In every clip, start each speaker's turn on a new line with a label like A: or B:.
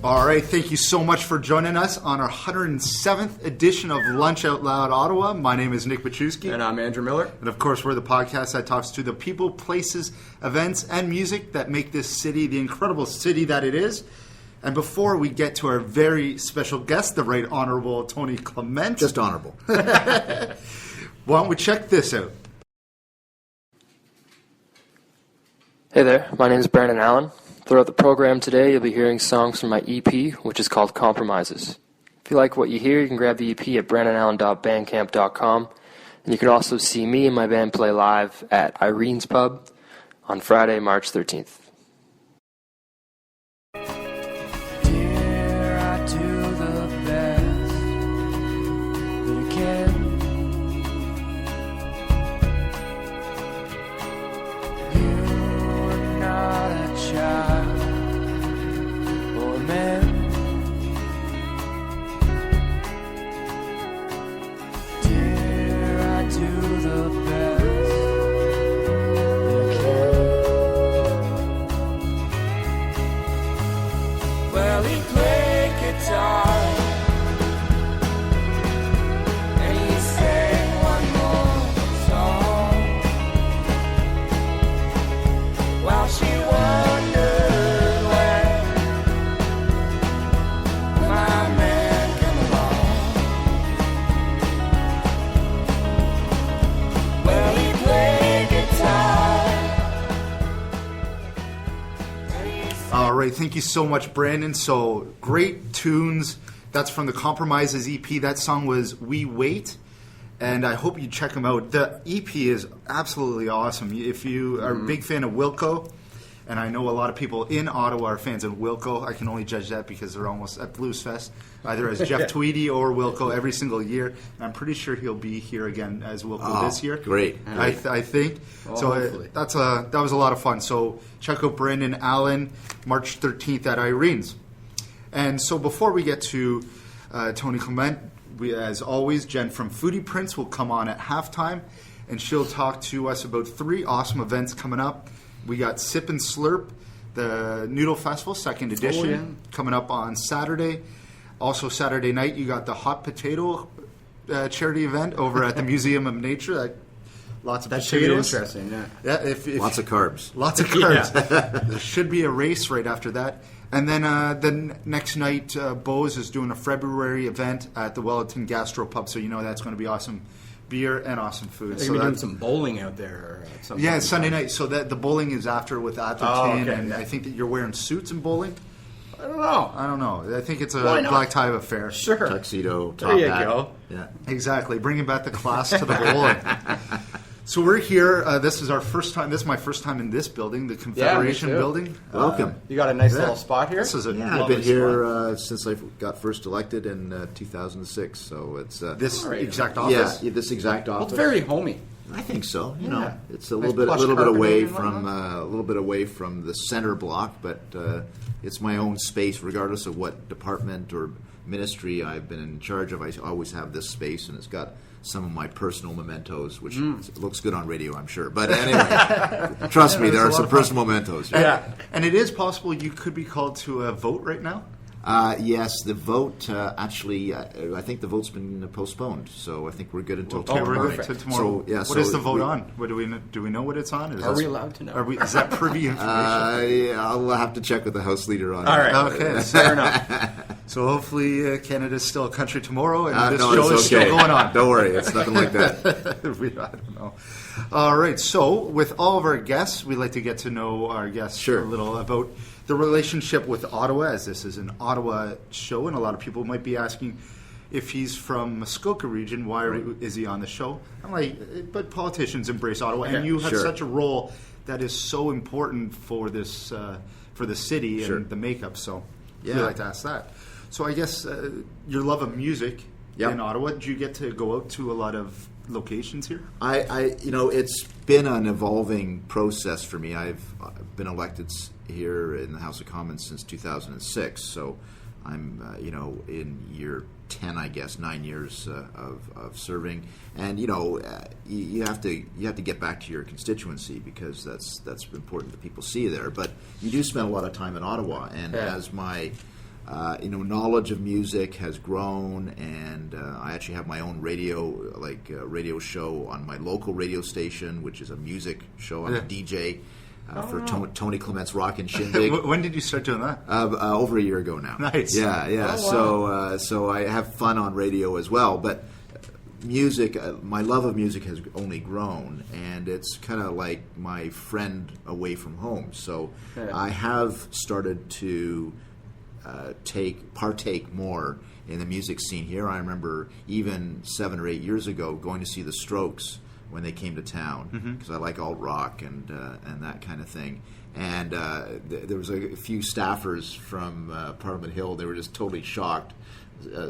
A: All right, thank you so much for joining us on our 107th edition of Lunch Out Loud Ottawa. My name is Nick Pachuski.
B: And I'm Andrew Miller.
A: And of course, we're the podcast that talks to the people, places, events, and music that make this city the incredible city that it is. And before we get to our very special guest, the Right Honorable Tony Clement.
C: Just honorable.
A: Why don't we check this out?
D: Hey there, my name is Brandon Allan. Throughout the program today, you'll be hearing songs from my EP, which is called Compromises. If you like what you hear, you can grab the EP at brandonallan.bandcamp.com. And you can also see me and my band play live at Irene's Pub on Friday, March 13th.
E: Here I do the best that I can. You are not a child or a man. Dear, I do the best that I can. Well, he played guitar and he sang one more song while she wondered when my man came along. Well, he played guitar.
A: All right, thank you so much, Brandon. So, great tunes. That's from the Compromises EP. That song was We Wait, and I hope you check them out. The EP is absolutely awesome. If you are a big fan of Wilco, and I know a lot of people in Ottawa are fans of Wilco, I can only judge that because they're almost at Blues Fest, either as Jeff Tweedy or Wilco every single year. And I'm pretty sure he'll be here again as Wilco this year.
C: Great.
A: I think.
B: Well,
A: So
B: hopefully.
A: that was a lot of fun. So check out Brandon Allan, March 13th at Irene's. And so before we get to Tony Clement, as always, Jen from Foodie Prints will come on at halftime, and she'll talk to us about 3 awesome events coming up. We got Sip and Slurp, the Noodle Festival, 2nd edition, coming up on Saturday. Also Saturday night, you got the Hot Potato charity event over at the Museum of Nature. Lots of
B: That should be
A: potatoes.
B: interesting, yeah.
A: Yeah, if
C: Lots of carbs.
A: Lots of carbs. There should be a race right after that. And then next night, Bose is doing a February event at the Wellington Gastro Pub, so you know that's going to be awesome beer and awesome food.
B: They're
A: So
B: going to be doing
A: that-
B: some bowling out there. Or something.
A: yeah, it's Sunday night. So that the bowling is after with Atherton,
B: okay,
A: and
B: yeah.
A: I think that you're wearing suits in bowling.
B: I don't know.
A: I don't know. I think it's a
B: Why not?
A: black tie affair.
B: Sure.
C: Tuxedo, top
B: There you
C: hat.
B: go.
C: Yeah.
A: Exactly. Bringing back the class to the bowling. So we're here. This is our first time. This is my first time in this building, the Confederation
B: too.
A: building.
C: Welcome.
B: You got a nice
A: Yeah.
B: little spot here?
A: This is a
C: Yeah, I've
A: lovely
C: been here since I got first elected in 2006. So it's
A: this
B: All right.
A: exact office.
C: yeah, this exact
B: Well,
C: office.
B: it's very homey.
C: I think so. You
B: Yeah.
C: know, it's a
B: Nice
C: little bit
B: plush
C: away
B: carpeting and
C: from
B: whatnot.
C: a little bit away from the center block, but it's my own space, regardless of what department or ministry I've been in charge of. I always have this space, and it's got some of my personal mementos, which looks good on radio, I'm sure. But anyway, trust me,
A: Yeah,
C: there
A: there's
C: are
A: a lot
C: some
A: of fun.
C: personal mementos.
B: Yeah.
A: And it is possible you could be called to a vote right now.
C: Yes, the vote actually, I think the vote's been postponed, so I think we're good until
A: Okay,
C: tomorrow.
A: we're good
B: perfect.
A: to tomorrow.
C: So, yeah,
A: What
C: so
A: is the vote
C: we-
A: on? What do we know what it's on?
B: Are we allowed to know?
A: Is that privy information?
C: I'll have to check with the House Leader on
B: All
C: that.
B: right.
A: Okay,
B: Fair enough.
A: so hopefully Canada's still a country tomorrow, and this
C: No,
A: show
C: it's
A: is still going on.
C: Don't worry, it's nothing like that.
A: I don't know. All right, so with all of our guests, we like to get to know our guests
C: Sure.
A: a little about the relationship with Ottawa, as this is an Ottawa show, and a lot of people might be asking if he's from Muskoka region, why is he on the show? I'm like, but politicians embrace Ottawa, and
B: Yeah,
A: you have
C: sure.
A: such a role that is so important for this for the city
C: Sure.
A: and the makeup. So we
C: Yeah.
A: like to ask that. So I guess your love of music
C: Yep.
A: in Ottawa. Did you get to go out to a lot of locations here?
C: It's been an evolving process for me. I've been elected here in the House of Commons since 2006, so I'm, in year 10, I guess, 9 years of serving. And you have to get back to your constituency because that's important that people see you there. But you do spend a lot of time in Ottawa, and
B: Yeah.
C: as my knowledge of music has grown, and I actually have my own radio show on my local radio station, which is a music show. I'm a DJ for Tony Clement's Rockin' Shindig.
A: When did you start doing that?
C: Over a year ago now.
A: Nice.
C: Yeah.
B: Oh, wow.
C: So I have fun on radio as well, but music, my love of music has only grown, and it's kind of like my friend away from home. So I have started to partake more in the music scene here. I remember even 7 or 8 years ago going to see the Strokes when they came to town, because I like alt rock and that kind of thing. And there was a few staffers from Parliament Hill. They were just totally shocked,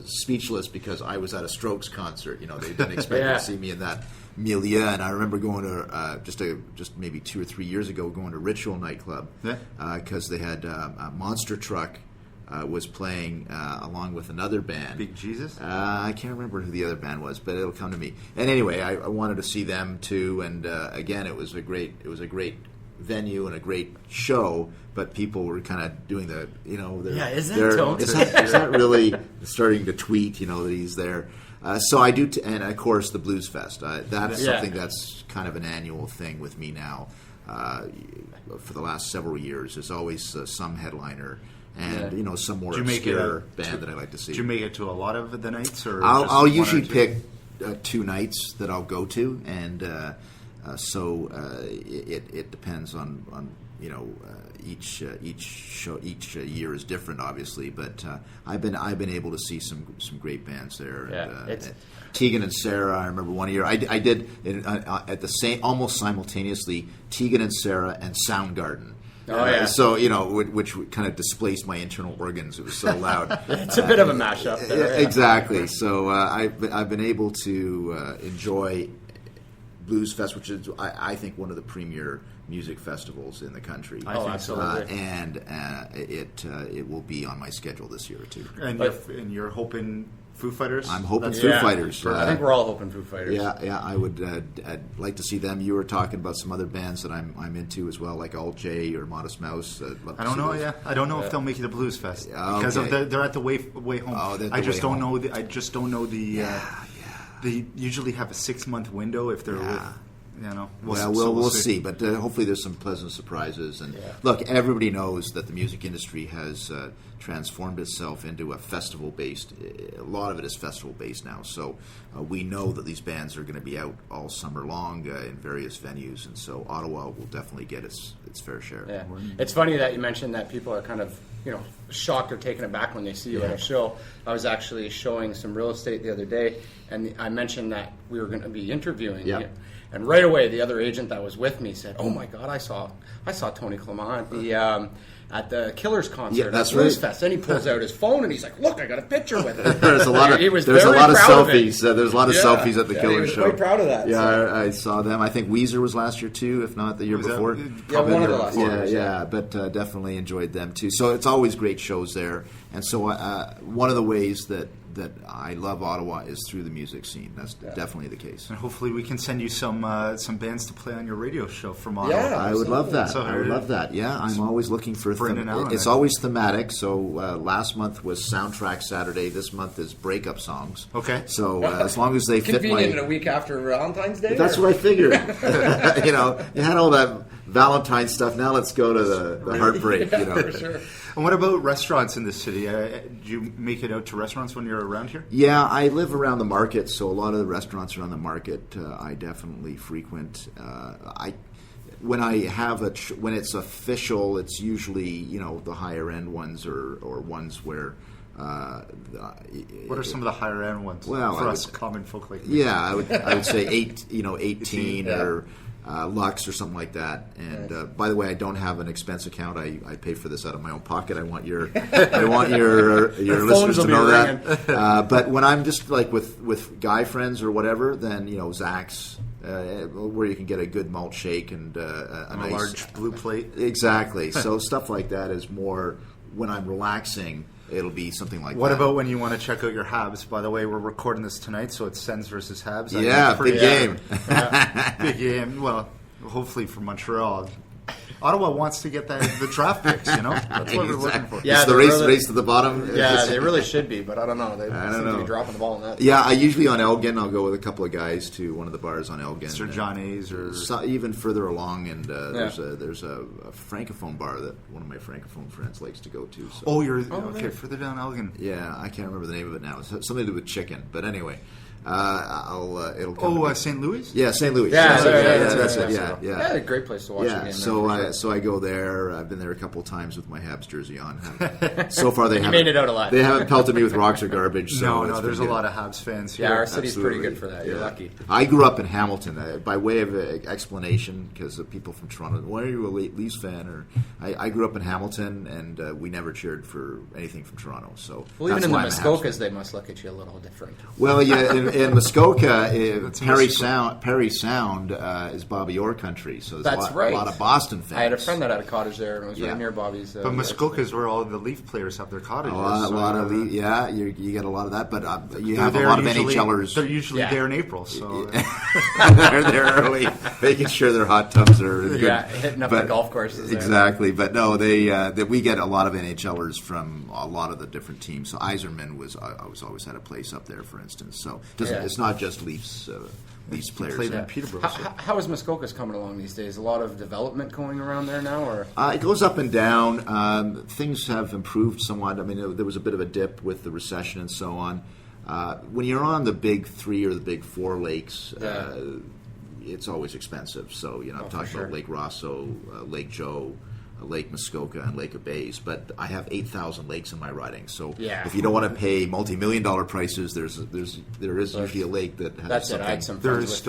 C: speechless, because I was at a Strokes concert. They didn't expect to see me in that milieu. And I remember going to just maybe 2 or 3 years ago, going to Ritual nightclub, because they had a monster truck was playing along with another band.
A: Big Jesus?
C: I can't remember who the other band was, but it'll come to me. And anyway, I wanted to see them too. And again, it was a great venue and a great show. But people were kind of doing is that really starting to tweet? That he's there. So I do, and of course the Blues Fest. That's something that's kind of an annual thing with me now. For the last several years, there's always some headliner. And some more obscure band that I like to see.
A: Do you make it to a lot of the nights, or
C: I'll usually pick 2 nights that I'll go to, and so it depends on each year is different, obviously. But I've been able to see some great bands there. And, Tegan and Sarah. I remember one year I did at the same, almost simultaneously, Tegan and Sarah and Soundgarden. So which kind of displaced my internal organs. It was so loud.
B: It's a bit of a mashup there.
C: Exactly. So I've been able to enjoy Blues Fest, which is I think one of the premier music festivals in the country.
B: Absolutely.
C: And it will be on my schedule this year too.
A: And you're hoping Foo Fighters?
C: I'm hoping Foo Fighters.
B: I think we're all hoping Foo Fighters.
C: Yeah. I would. I'd like to see them. You were talking about some other bands that I'm into as well, like Alt J or Modest Mouse.
A: I don't know. I don't know if they'll make it to Blues Fest because they're at the way home. I just don't know. I just don't know the. They usually have a 6-month window if they're with.
C: We'll see. But hopefully there's some pleasant surprises. And look, everybody knows that the music industry has transformed itself into a festival-based. A lot of it is festival-based now. So we know that these bands are going to be out all summer long in various venues. And so Ottawa will definitely get its fair share.
B: Yeah. It's funny that you mentioned that people are kind of shocked or taken aback when they see you at a show. I was actually showing some real estate the other day, and I mentioned that we were going to be interviewing you. And right away, the other agent that was with me said, "Oh my God, I saw Tony Clement at the Killers concert at Blues Fest." And he pulls out his phone and he's like, "Look, I got a picture with it."
C: There's a lot of selfies. There's a lot of selfies at the Killers show.
B: He was quite proud of that.
C: Yeah, I saw them. I think Weezer was last year too, if not the year before.
B: One of the last years.
C: Yeah, but definitely enjoyed them too. So it's always great shows there. And so one of the ways that I love Ottawa is through the music scene. That's definitely the case.
A: And hopefully we can send you some bands to play on your radio show from Ottawa.
C: Yeah, I would love that. I would love that. Yeah, I'm always looking for
A: Allan.
C: It's always thematic. So last month was Soundtrack Saturday. This month is Breakup Songs.
A: Okay.
C: So as long as they fit
B: convenient a week after Valentine's Day.
C: That's what I figured. You had all that Valentine's stuff. Now let's go to the heartbreak.
B: For sure.
A: And what about restaurants in the city? Do you make it out to restaurants when you're around here?
C: Yeah, I live around the market, so a lot of the restaurants around the market I definitely frequent. When it's official, it's usually the higher end ones or ones where.
A: What are some of the higher end ones?
C: Well,
A: for us common folk like this?
C: Yeah, I would say 18 or. Lux or something like that. And by the way, I don't have an expense account. I pay for this out of my own pocket. I want your listeners to know that. But when I'm just like with guy friends or whatever, then Zach's where you can get a good malt shake and a nice
A: large blue plate.
C: Exactly. So stuff like that is more when I'm relaxing. It'll be something like that.
A: What about when you want to check out your Habs? By the way, we're recording this tonight, so it's Sens versus Habs.
C: Yeah, big game.
A: Big game. Well, hopefully for Montreal. Ottawa wants to get the draft picks. That's what we're looking for.
B: Yeah,
C: it's the race to the bottom.
B: Yeah, they really should be, but I don't know. They seem to be dropping the ball on that.
C: Yeah, I usually on Elgin, I'll go with a couple of guys to one of the bars on Elgin.
A: Sir John A's or
C: even further along, and there's a francophone bar that one of my francophone friends likes to go to. So.
A: Oh, you're okay. Further down Elgin.
C: Yeah, I can't remember the name of it now. It's something to do with chicken, but anyway. It'll come
A: St. Louis?
C: Yeah, St. Louis.
B: That's
C: it.
B: Yeah, a great place to watch the game.
C: So I go there. I've been there a couple of times with my Habs jersey on. So far, they
B: made it out alive.
C: They haven't pelted me with rocks or garbage. So
A: no, there's a lot of Habs fans here.
B: Yeah, our city's pretty good for that. You're lucky.
C: I grew up in Hamilton. By way of explanation, because people from Toronto, why are you a Leafs fan? Or I grew up in Hamilton, and we never cheered for anything from Toronto. So
B: even in the Muskokas, they must look at you a little different.
C: Well, yeah, in Muskoka. Perry Sound is Bobby Orr country, so there's a lot of Boston fans.
B: I had a friend that had a cottage there, and it was right near Bobby's.
A: But Muskoka is where all the Leaf players have their cottages.
C: A lot of Leaf, you get a lot of that, but you have a lot of NHLers.
A: They're usually there in April, so
C: they're there early, making sure their hot tubs are good.
B: Yeah, hitting up the golf courses.
C: Exactly, but no, we get a lot of NHLers from a lot of the different teams. So Yzerman was always had a place up there, for instance. So it's not just Leafs players.
A: Played in Peterborough.
B: How is Muskokas coming along these days? A lot of development going around there now, or
C: it goes up and down. Things have improved somewhat. I mean, there was a bit of a dip with the recession and so on. When you're on the big 3 or the big 4 lakes, it's always expensive. So I'm talking about Lake Rosso, Lake Joe, Lake Muskoka, and Lake of Bays, but I have 8,000 lakes in my riding. So if you don't want to pay multi-million-dollar prices, there is usually a lake that has
B: that's
C: something.
B: I had some friends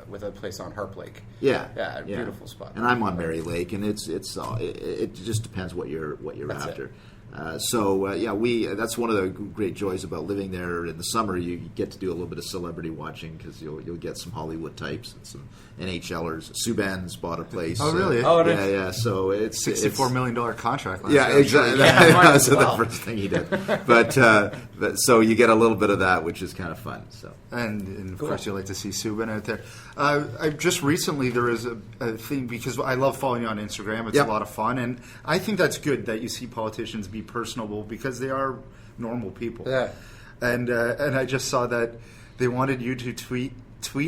B: with a place on Harp Lake.
C: Yeah,
B: beautiful spot.
C: And I'm on Mary Lake, and it just depends what you're after. That's one of the great joys about living there. In the summer, you get to do a little bit of celebrity watching because you'll get some Hollywood types and some NHLers. Subban's bought a place.
A: Oh, really?
C: Yeah. So it's
A: $64 million contract.
C: Exactly. That's the first thing he did. But so you get a little bit of that, which is kind of fun. So
A: and of course you like to see Subban out there. I just recently there was a thing because I love following you on Instagram. It's a lot of fun, and I think that's good that you see politicians be personable because they are normal people.
B: Yeah.
A: And I just saw that they wanted you to tweet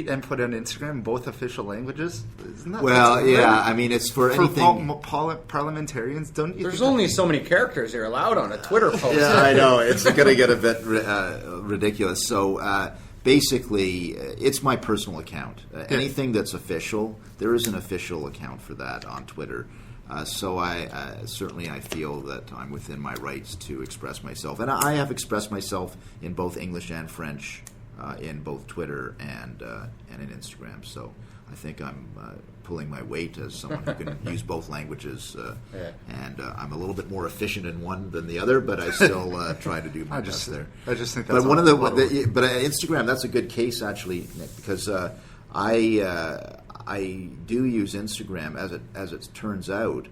A: and put on Instagram both official languages. Isn't that
C: I mean, it's for anything.
A: Parliamentarians, don't you?
B: There's only so many characters you're allowed on a Twitter post.
C: Yeah, I know. It's going to get a bit ridiculous. So basically, it's my personal account. Anything that's official, there is an official account for that on Twitter. So I feel that I'm within my rights to express myself, and I have expressed myself in both English and French, in both Twitter and in Instagram. So I think I'm pulling my weight as someone who can use both languages, and I'm a little bit more efficient in one than the other, but I still try to do my best there.
A: I just think that's
C: but Instagram, that's a good case actually, Nick, because I do use Instagram as it turns out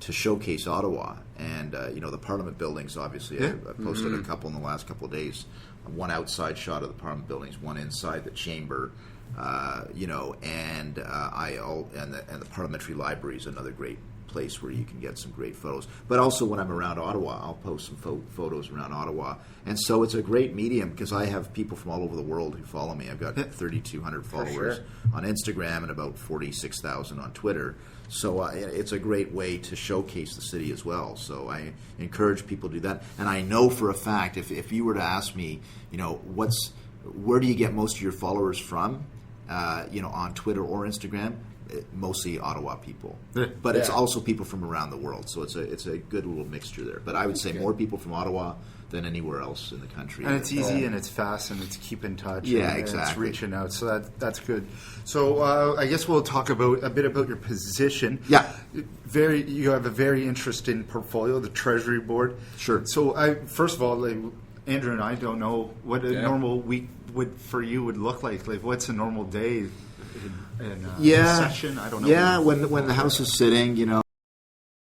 C: to showcase Ottawa, and the Parliament buildings. Obviously, I posted a couple in the last couple of days. One outside shot of the Parliament buildings, one inside the chamber. And the Parliamentary Library is another great place where you can get some great photos. But also when I'm around Ottawa, I'll post some photos around Ottawa. And so it's a great medium because I have people from all over the world who follow me. I've got 3,200 followers on Instagram and about 46,000 on Twitter. So it's a great way to showcase the city as well. So I encourage people to do that. And I know for a fact, if you were to ask me, where do you get most of your followers from, on Twitter or Instagram? Mostly Ottawa people, but it's also people from around the world. So it's a good little mixture there. But I would say more people from Ottawa than anywhere else in the country.
A: And it's easy and it's fast and it's keep in touch.
C: Yeah,
A: and
C: exactly.
A: It's reaching out, so that's good. So I guess we'll talk a bit about your position.
C: Yeah,
A: you have a very interesting portfolio, the Treasury Board.
C: Sure.
A: So first of all, Andrew and I don't know what a normal week for you would look like. Like, what's a normal day? In session? I don't know.
C: Yeah, when the House is sitting,